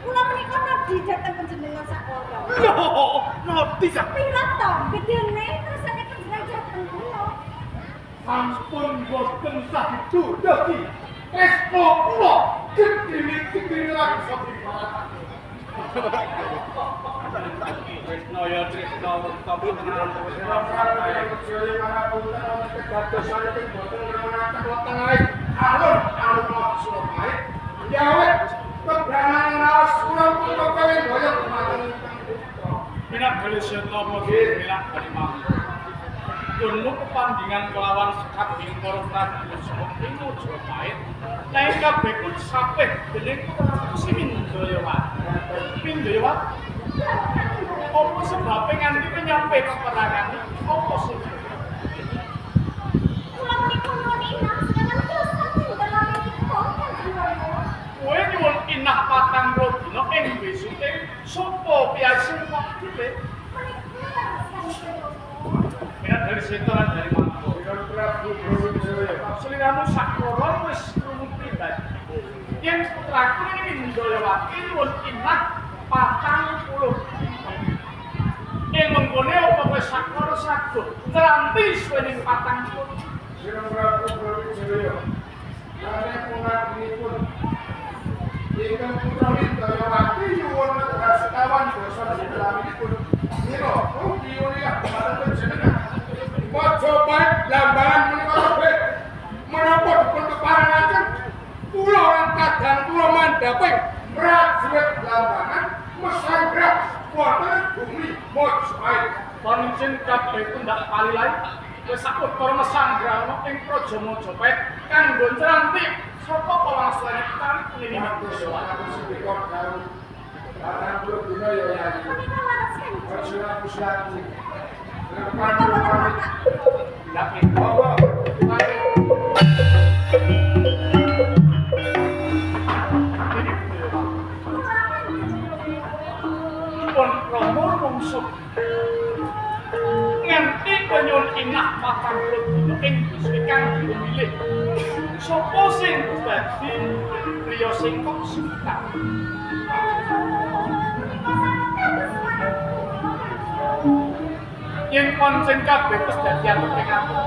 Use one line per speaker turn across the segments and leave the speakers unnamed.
Kula menika nabdi dhateng panjenengan sakloron.
Nabdi sak.
Pirat to gedene rasane panjenengan dhateng kula.
Sampun boten saged dadi tresno kula gedhe-gedhe lagi sampun Tresno ya Tresno tapi tenan Dulu kepandingan kelawan sekabing para prajurit saka Majapahit. Nek kabeh ku sapeh dening Mindayawati. Apa sebabe nganti nyampe peperangan? Apa sih?
Kula menika nuwun inah sedaya dosa dalam menika panjenengan.
Kowe nyuwun inah 40 dina ing besute sapa piyasin kok dite? Menak dari setoran dari Mangko. Prabu Brawijaya. Seliramu sakloron wis krungu pribadi. Yen putraku ini Mindayawati nyuwun inah 40. Ing menggone apa kowe sakloron saged ngranti suwening 40. Sira Prabu Brawijaya. Lare punapun ingkang putra Mindayawati nyuwun sekawan dosa dalaminipun. Mira, ugi uliah kemarin panjenengan. Majapahit lambangan menika kabeh menapa dipun keparanaken kula orang kadang kula mandhaping prajurit lambangan mesanggra wonten bumi Majapahit. Pancen kabeh tindak palilai wis sakut para mesanggra ana ing praja Majapahit kanggo nrantik sapa pawangsulane kali punini Mindayawati. Karena kula dina ya yayi.
Menika laras kan.
Percaya puslati. Laki bawa. Pun Romo mungsuh nganti penyuwun inah 40 dina ing Gusti kang dipilih. Sapa sing dadi priya sing kok suka? Yen pancen kabeh wis dadi aturing aku.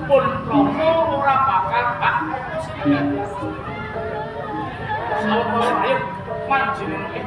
Pun Romo ora bakal tak sedaya. Sawetara ayo manjenengan